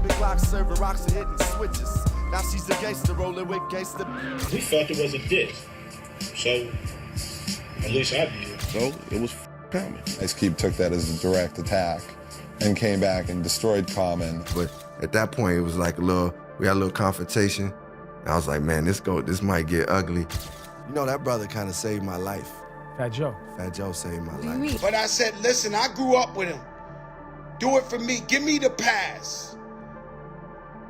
Popping Glocks, serving rocks and hitting switches. Now she's a gangster rolling with gangster. We felt it was a diss, so at least I did. So it was Common. IceCube took that as a direct attack and came back and destroyed Common. But at that point, it was like we had a little confrontation. And I was like, man, this might get ugly. You know, that brother kind of saved my life. Fat Joe. Fat Joe saved my life. But I said, listen, I grew up with him. Do it for me. Give me the pass.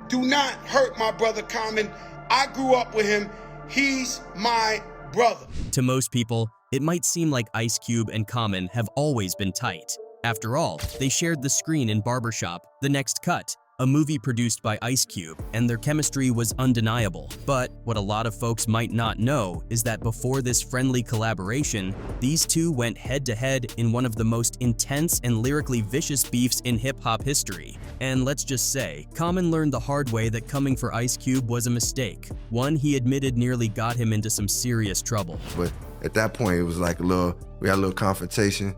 Do not hurt my brother Common. I grew up with him. He's my brother. To most people, it might seem like IceCube and Common have always been tight. After all, they shared the screen in Barbershop, The Next Cut, a movie produced by IceCube, and their chemistry was undeniable. But what a lot of folks might not know is that before this friendly collaboration, these two went head-to-head in one of the most intense and lyrically vicious beefs in hip-hop history. And let's just say, Common learned the hard way that coming for IceCube was a mistake, one he admitted nearly got him into some serious trouble. But at that point, it was like we had a little confrontation.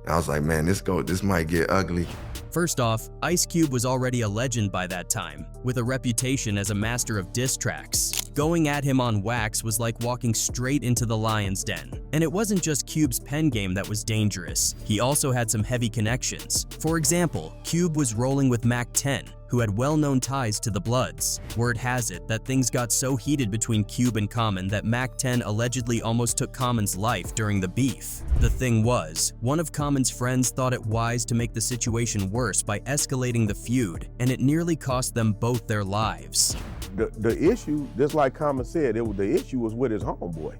I was like, man, this might get ugly. First off, IceCube was already a legend by that time, with a reputation as a master of diss tracks. Going at him on wax was like walking straight into the lion's den. And it wasn't just Cube's pen game that was dangerous. He also had some heavy connections. For example, Cube was rolling with Mack 10, who had well-known ties to the Bloods. Word has it that things got so heated between Cube and Common that Mack 10 allegedly almost took Common's life during the beef. The thing was, one of Common's friends thought it wise to make the situation worse by escalating the feud, and it nearly cost them both their lives. The issue, just like Common said, the issue was with his homeboy.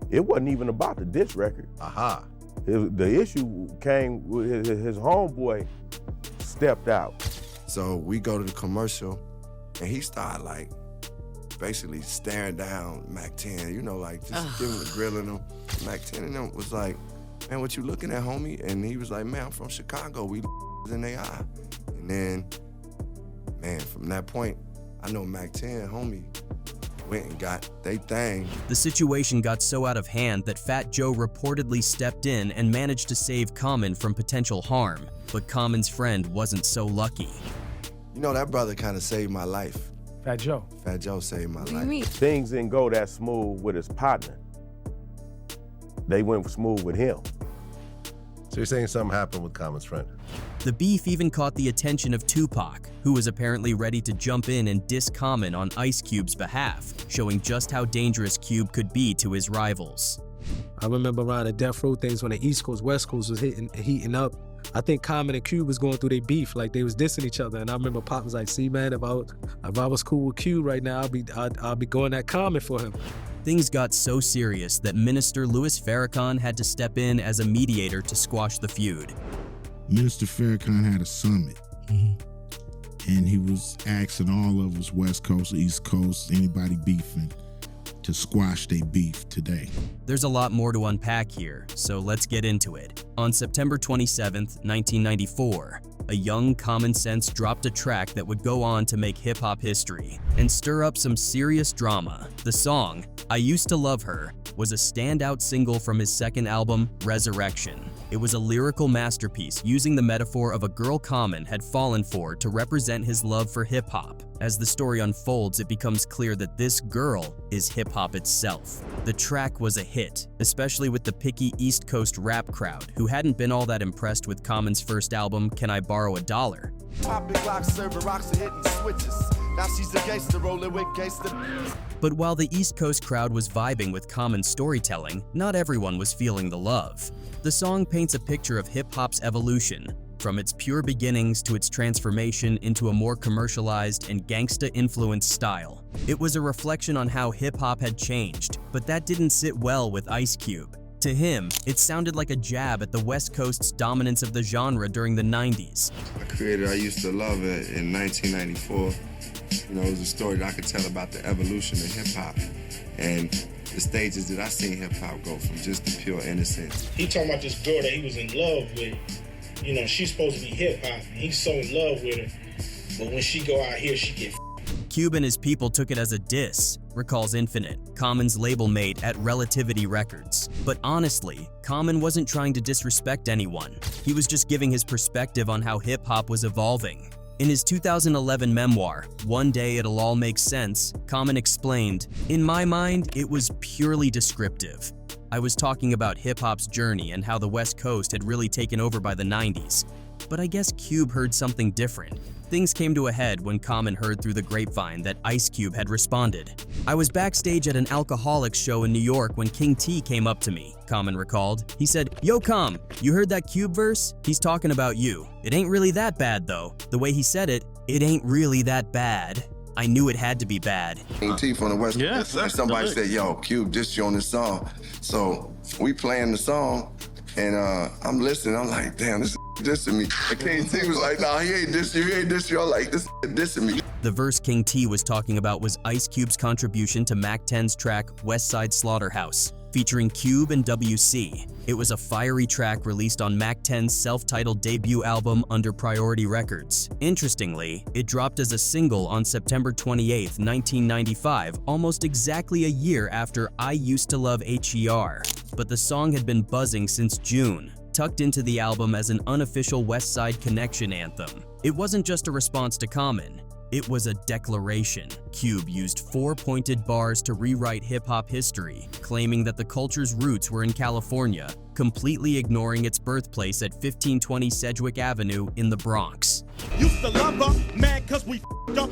It wasn't even about the diss record. Aha. The issue came with his homeboy stepped out. So we go to the commercial, and he started like basically staring down Mack 10, you know, like just grilling him. Mack 10 and them was like, man, what you looking at, homie? And he was like, man, I'm from Chicago. We in their eye. And then, man, from that point, I know Mack 10, homie, went and got they thing. The situation got so out of hand that Fat Joe reportedly stepped in and managed to save Common from potential harm. But Common's friend wasn't so lucky. You know, that brother kind of saved my life. Fat Joe. Fat Joe saved my life. Things didn't go that smooth with his partner. They went smooth with him. So you're saying something happened with Common's friend? The beef even caught the attention of Tupac, who was apparently ready to jump in and diss Common on IceCube's behalf, showing just how dangerous Cube could be to his rivals. I remember around the Death Row things when the East Coast, West Coast was heating up. I think Common and Cube was going through their beef, like they was dissing each other. And I remember Pop was like, see man, if I was cool with Cube right now, I'll be going at Common for him. Things got so serious that Minister Louis Farrakhan had to step in as a mediator to squash the feud. Minister Farrakhan had a summit, and he was asking all of us, West Coast, East Coast, anybody beefing, to squash their beef today. There's a lot more to unpack here, so let's get into it. On September 27th, 1994, a young Common Sense dropped a track that would go on to make hip-hop history and stir up some serious drama. The song, I Used to Love Her, was a standout single from his second album, Resurrection. It was a lyrical masterpiece using the metaphor of a girl Common had fallen for to represent his love for hip-hop. As the story unfolds, it becomes clear that this girl is hip-hop itself. The track was a hit, especially with the picky East Coast rap crowd who hadn't been all that impressed with Common's first album, Can I Borrow a Dollar? Popping Glocks, serving rocks and hitting switches. Now she's a gangster rolling with gangster. But while the East Coast crowd was vibing with Common's storytelling, not everyone was feeling the love. The song paints a picture of hip-hop's evolution, from its pure beginnings to its transformation into a more commercialized and gangsta-influenced style. It was a reflection on how hip-hop had changed, but that didn't sit well with IceCube. To him, it sounded like a jab at the West Coast's dominance of the genre during the 90s. I created I Used to Love It in 1994. You know, it was a story that I could tell about the evolution of hip-hop and the stages that I seen hip-hop go from just the pure innocence. He talking about this girl that he was in love with. You know, she's supposed to be hip-hop, and he's so in love with her, but when she go out here, she get Cube and his people took it as a diss, recalls Infinite, Common's label mate at Relativity Records. But honestly, Common wasn't trying to disrespect anyone. He was just giving his perspective on how hip-hop was evolving. In his 2011 memoir, One Day It'll All Make Sense, Common explained, "In my mind, it was purely descriptive. I was talking about hip-hop's journey and how the West Coast had really taken over by the 90s. But I guess Cube heard something different. Things came to a head when Common heard through the grapevine that IceCube had responded. I was backstage at an Alcoholics show in New York when King T came up to me," Common recalled. He said, "Yo, Com, you heard that Cube verse? He's talking about you. It ain't really that bad, though. The way he said it, it ain't really that bad. I knew it had to be bad." King T from the West Coast. Yes, sir. Somebody said, "Yo, Cube dissed you on this song." So we playing the song, and I'm listening. I'm like, "Damn, this dissing me." And King T was like, "Nah, he ain't dissing you. He ain't dissing you." I'm like, "This dissing me." The verse King T was talking about was IceCube's contribution to Mack 10's track Westside Slaughterhouse, featuring Cube and W.C. It was a fiery track released on Mack 10's self-titled debut album under Priority Records. Interestingly, it dropped as a single on September 28, 1995, almost exactly a year after I Used to Love H.E.R. But the song had been buzzing since June, tucked into the album as an unofficial Westside Connection anthem. It wasn't just a response to Common. It was a declaration. Cube used 4 pointed bars to rewrite hip-hop history, claiming that the culture's roots were in California, completely ignoring its birthplace at 1520 Sedgwick Avenue in the Bronx. Used to love her, mad cause we f***ed up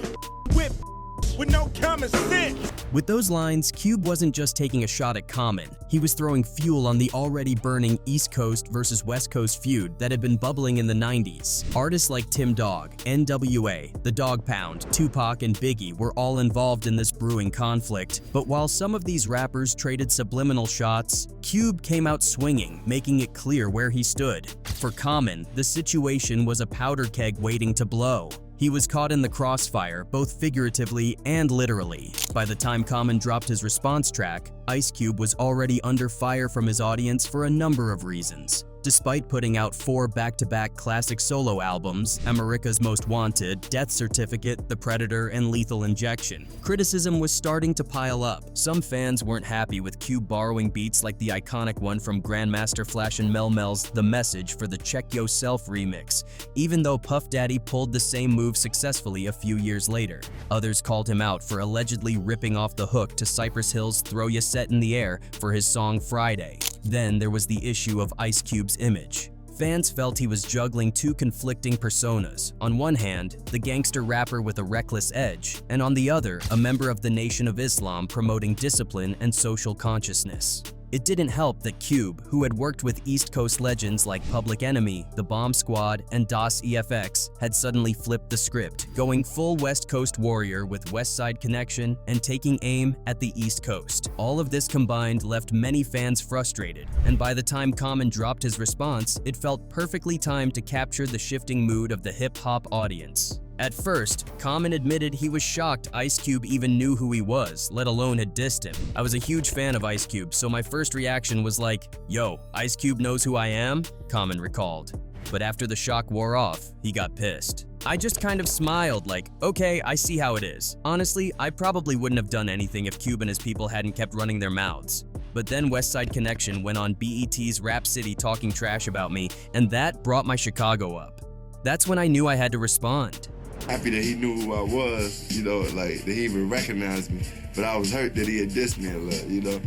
with no common sense. With those lines, Cube wasn't just taking a shot at Common. He was throwing fuel on the already burning East Coast versus West Coast feud that had been bubbling in the 90s. Artists like Tim Dog, NWA, The Dog Pound, Tupac, and Biggie were all involved in this brewing conflict. But while some of these rappers traded subliminal shots, Cube came out swinging, making it clear where he stood. For Common, the situation was a powder keg waiting to blow. He was caught in the crossfire, both figuratively and literally. By the time Common dropped his response track, IceCube was already under fire from his audience for a number of reasons. Despite putting out 4 back-to-back classic solo albums, America's Most Wanted, Death Certificate, The Predator, and Lethal Injection, criticism was starting to pile up. Some fans weren't happy with Cube borrowing beats like the iconic one from Grandmaster Flash and Mel Mel's The Message for the Check Yourself remix, even though Puff Daddy pulled the same move successfully a few years later. Others called him out for allegedly ripping off the hook to Cypress Hill's Throw Ya Set in the Air for his song Friday. Then there was the issue of IceCube's image. Fans felt he was juggling 2 conflicting personas. On one hand, the gangster rapper with a reckless edge, and on the other, a member of the Nation of Islam promoting discipline and social consciousness. It didn't help that Cube, who had worked with East Coast legends like Public Enemy, The Bomb Squad, and DOS EFX, had suddenly flipped the script, going full West Coast warrior with Westside Connection and taking aim at the East Coast. All of this combined left many fans frustrated, and by the time Common dropped his response, it felt perfectly timed to capture the shifting mood of the hip-hop audience. At first, Common admitted he was shocked IceCube even knew who he was, let alone had dissed him. "I was a huge fan of IceCube, so my first reaction was like, yo, IceCube knows who I am?" Common recalled. But after the shock wore off, he got pissed. "I just kind of smiled like, okay, I see how it is. Honestly, I probably wouldn't have done anything if Cube and his people hadn't kept running their mouths. But then Westside Connection went on BET's Rap City talking trash about me, and that brought my Chicago up. That's when I knew I had to respond." Happy that he knew who I was, you know, like that he even recognized me. But I was hurt that he had dissed me a lot, you know.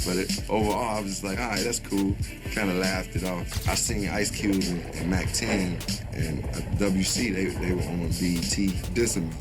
But overall, I was just like, all right, that's cool. Kind of laughed it off. I seen IceCube and Mack 10 and W.C. They were on BET dissing me.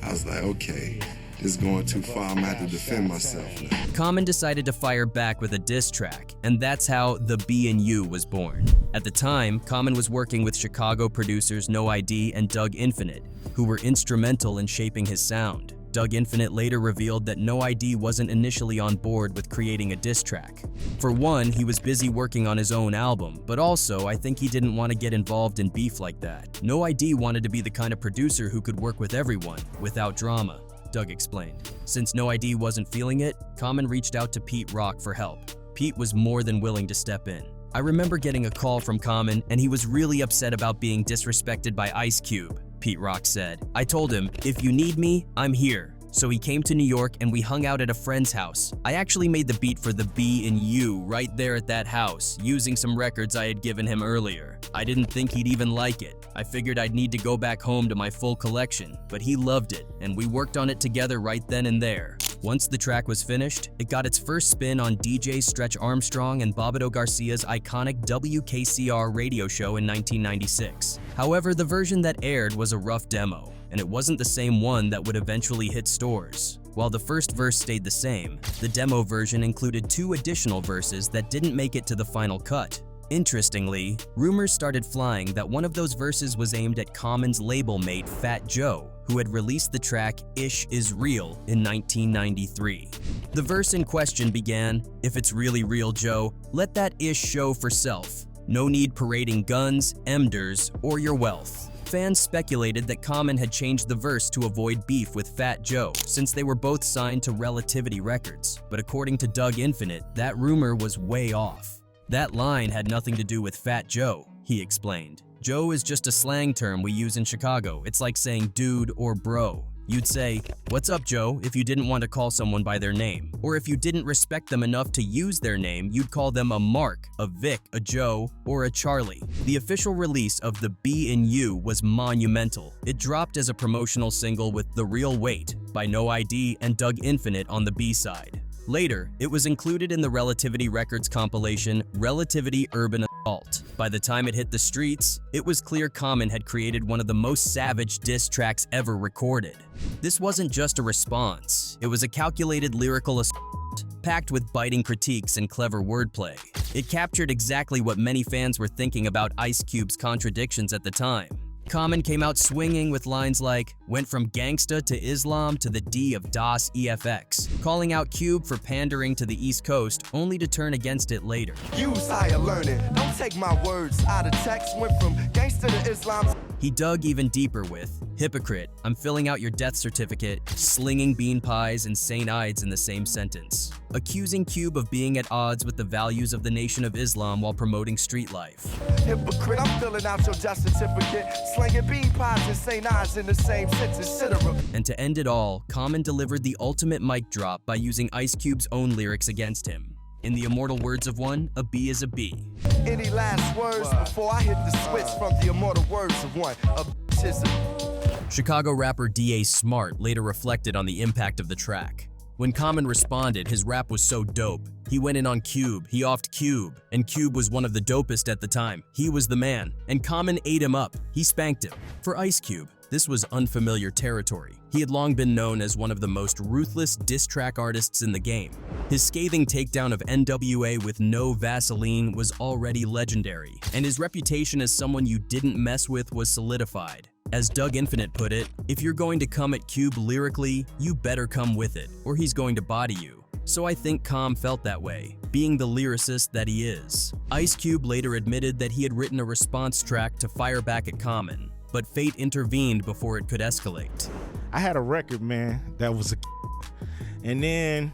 I was like, okay, this is going too far. I'm gonna have to defend myself now. Common decided to fire back with a diss track, and that's how The B&U was born. At the time, Common was working with Chicago producers No ID and Doug Infinite, who were instrumental in shaping his sound. Doug Infinite later revealed that No ID wasn't initially on board with creating a diss track. For one, he was busy working on his own album, but also I think he didn't want to get involved in beef like that. No ID wanted to be the kind of producer who could work with everyone, without drama, Doug explained. Since No ID wasn't feeling it, Common reached out to Pete Rock for help. Pete was more than willing to step in. "I remember getting a call from Common, and he was really upset about being disrespected by IceCube," Pete Rock said. "I told him, if you need me, I'm here. So he came to New York and we hung out at a friend's house. I actually made the beat for the B and U right there at that house, using some records I had given him earlier. I didn't think he'd even like it. I figured I'd need to go back home to my full collection, but he loved it, and we worked on it together right then and there. Once the track was finished, it got its first spin on DJ Stretch Armstrong and Bobbito Garcia's iconic WKCR radio show in 1996. However, the version that aired was a rough demo, and it wasn't the same one that would eventually hit stores. While the first verse stayed the same, the demo version included 2 additional verses that didn't make it to the final cut. Interestingly, rumors started flying that one of those verses was aimed at Common's label mate Fat Joe, who had released the track Ish Is Real in 1993. The verse in question began, "If it's really real, Joe, let that ish show for self. No need parading guns, emders, or your wealth." Fans speculated that Common had changed the verse to avoid beef with Fat Joe, since they were both signed to Relativity Records. But according to Doug Infinite, that rumor was way off. "That line had nothing to do with Fat Joe," he explained. "Joe is just a slang term we use in Chicago. It's like saying dude or bro. You'd say, 'What's up, Joe?' if you didn't want to call someone by their name. Or if you didn't respect them enough to use their name, you'd call them a Mark, a Vic, a Joe, or a Charlie." The official release of the B and U was monumental. It dropped as a promotional single with The Real Weight by No ID and Doug Infinite on the B-side. Later, it was included in the Relativity Records compilation Relativity Urban Assault. By the time it hit the streets, it was clear Common had created one of the most savage diss tracks ever recorded. This wasn't just a response, it was a calculated lyrical assault, packed with biting critiques and clever wordplay. It captured exactly what many fans were thinking about IceCube's contradictions at the time. Common came out swinging with lines like, "Went from gangsta to Islam to the D of DOS EFX," calling out Cube for pandering to the East Coast, only to turn against it later. Use higher learning, don't take my words out of text, went from gangsta to Islam. He dug even deeper with, "Hypocrite, I'm filling out your death certificate," slinging bean pies and St. Ides in the same sentence, accusing Cube of being at odds with the values of the Nation of Islam while promoting street life. "Hypocrite, I'm filling out your death certificate, slinging bean pies and St. Ides in the same sentence." And to end it all, Common delivered the ultimate mic drop by using IceCube's own lyrics against him. In the immortal words of one, a B is a B. Any last words before I hit the switch from the immortal words of one, a bitch is a... Chicago rapper D.A. Smart later reflected on the impact of the track. When Common responded, his rap was so dope. He went in on Cube, he offed Cube, and Cube was one of the dopest at the time. He was the man, and Common ate him up. He spanked him. For IceCube, this was unfamiliar territory. He had long been known as one of the most ruthless diss track artists in the game. His scathing takedown of NWA with No Vaseline was already legendary, and his reputation as someone you didn't mess with was solidified. As Doug Infinite put it, "If you're going to come at Cube lyrically, you better come with it, or he's going to body you." So I think Com felt that way, being the lyricist that he is. IceCube later admitted that he had written a response track to fire back at Common, but fate intervened before it could escalate. I had a record, man, that was and then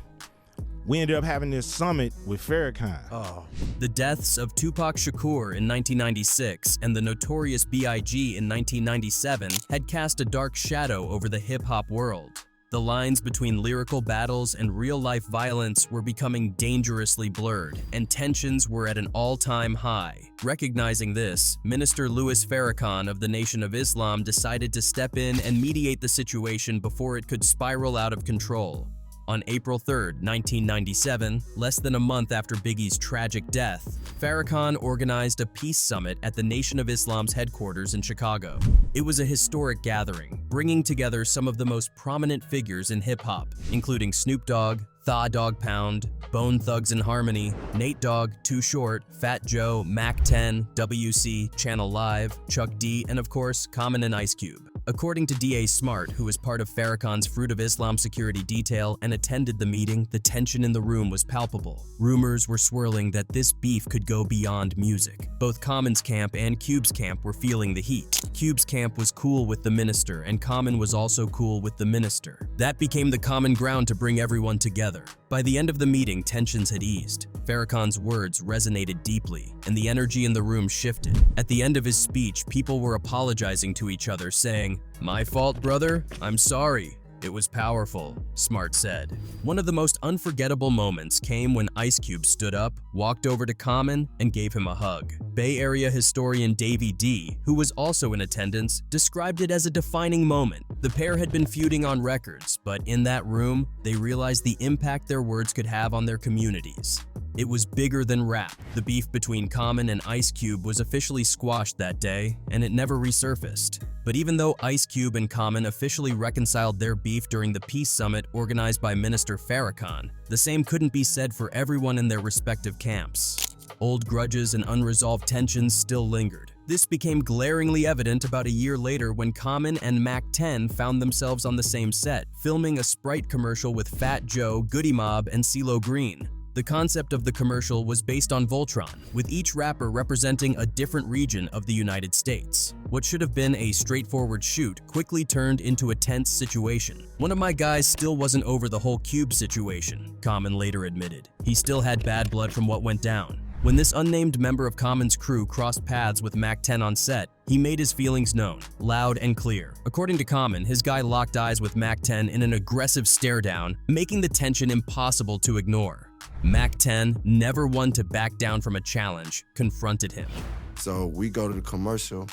we ended up having this summit with Farrakhan. The deaths of Tupac Shakur in 1996 and the Notorious B.I.G. in 1997 had cast a dark shadow over the hip-hop world. The lines between lyrical battles and real-life violence were becoming dangerously blurred, and tensions were at an all-time high. Recognizing this, Minister Louis Farrakhan of the Nation of Islam decided to step in and mediate the situation before it could spiral out of control. On April 3, 1997, less than a month after Biggie's tragic death, Farrakhan organized a peace summit at the Nation of Islam's headquarters in Chicago. It was a historic gathering, bringing together some of the most prominent figures in hip-hop, including Snoop Dogg, Thaw Dog Pound, Bone Thugs and Harmony, Nate Dogg, Too Short, Fat Joe, Mack 10, W.C, Channel Live, Chuck D, and of course, Common and IceCube. According to D.A. Smart, who was part of Farrakhan's Fruit of Islam security detail and attended the meeting, the tension in the room was palpable. Rumors were swirling that this beef could go beyond music. Both Common's camp and Cube's camp were feeling the heat. Cube's camp was cool with the minister, and Common was also cool with the minister. That became the common ground to bring everyone together. By the end of the meeting, tensions had eased. Farrakhan's words resonated deeply, and the energy in the room shifted. At the end of his speech, people were apologizing to each other, saying, "My fault, brother, I'm sorry." It was powerful, Smart said. One of the most unforgettable moments came when IceCube stood up, walked over to Common, and gave him a hug. Bay Area historian Davey D, who was also in attendance, described it as a defining moment. The pair had been feuding on records, but in that room, they realized the impact their words could have on their communities. It was bigger than rap. The beef between Common and IceCube was officially squashed that day, and it never resurfaced. But even though IceCube and Common officially reconciled their beef during the peace summit organized by Minister Farrakhan, the same couldn't be said for everyone in their respective camps. Old grudges and unresolved tensions still lingered. This became glaringly evident about a year later when Common and Mack 10 found themselves on the same set, filming a Sprite commercial with Fat Joe, Goody Mob, and CeeLo Green. The concept of the commercial was based on Voltron, with each rapper representing a different region of the United States. What should have been a straightforward shoot quickly turned into a tense situation. One of my guys still wasn't over the whole Cube situation, Common later admitted. He still had bad blood from what went down. When this unnamed member of Common's crew crossed paths with Mack 10 on set, he made his feelings known, loud and clear. According to Common, his guy locked eyes with Mack 10 in an aggressive stare-down, making the tension impossible to ignore. Mack 10, never one to back down from a challenge, confronted him. So we go to the commercial,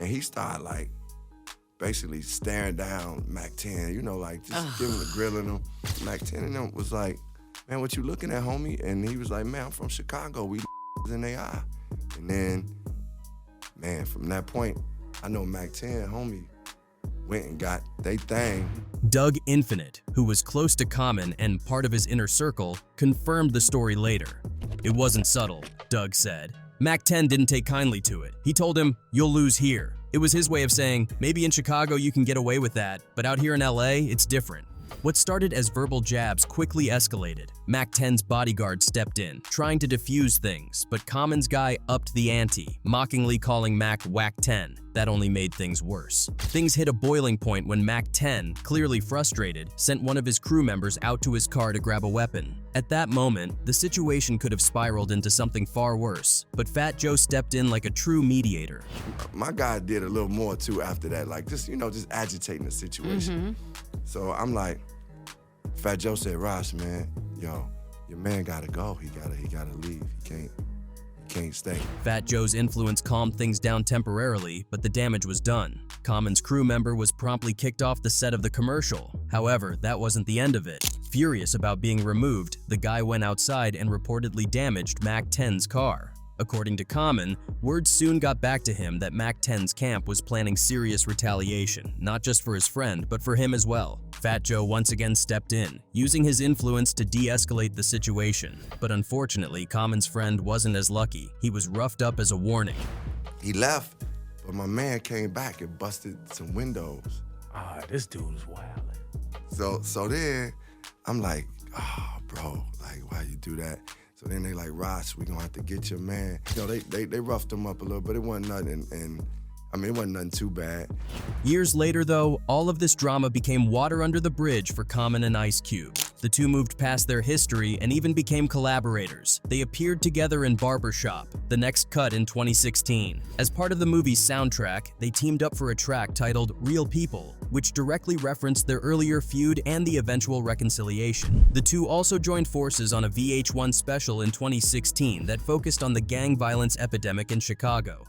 and he started like basically staring down Mack 10, you know, like just giving the grilling him. Mack 10 and them was like, man, what you looking at, homie? And he was like, man, I'm from Chicago. We in their eye. And then, man, from that point, I know Mack 10, homie, went and got they thing. Doug Infinite, who was close to Common and part of his inner circle, confirmed the story later. It wasn't subtle, Doug said. Mack 10 didn't take kindly to it. He told him, "You'll lose here." It was his way of saying, maybe in Chicago you can get away with that, but out here in LA, it's different. What started as verbal jabs quickly escalated. Mack 10's bodyguard stepped in, trying to defuse things, but Common's guy upped the ante, mockingly calling Mack Whack 10. That only made things worse. Things hit a boiling point when Mack 10, clearly frustrated, sent one of his crew members out to his car to grab a weapon. At that moment, the situation could have spiraled into something far worse, but Fat Joe stepped in like a true mediator. My guy did a little more too after that, like just, you know, just agitating the situation. So I'm like, Fat Joe said, Ross, man, yo, your man gotta go. He gotta leave. He can't stay. Fat Joe's influence calmed things down temporarily, but the damage was done. Common's crew member was promptly kicked off the set of the commercial. However, that wasn't the end of it. Furious about being removed, the guy went outside and reportedly damaged Mack 10's car. According to Common, word soon got back to him that Mack 10's camp was planning serious retaliation, not just for his friend, but for him as well. Fat Joe once again stepped in, using his influence to de-escalate the situation. But unfortunately, Common's friend wasn't as lucky. He was roughed up as a warning. He left, but my man came back and busted some windows. This dude is wild. So then, I'm like, oh, bro, like, why you do that? So then they like, Ross, we gonna have to get your man. You know, they roughed him up a little, but it wasn't nothing, and I mean, it wasn't nothing too bad. Years later, though, all of this drama became water under the bridge for Common and IceCube. The two moved past their history and even became collaborators. They appeared together in Barbershop, the next cut in 2016. As part of the movie's soundtrack, they teamed up for a track titled Real People, which directly referenced their earlier feud and the eventual reconciliation. The two also joined forces on a VH1 special in 2016 that focused on the gang violence epidemic in Chicago.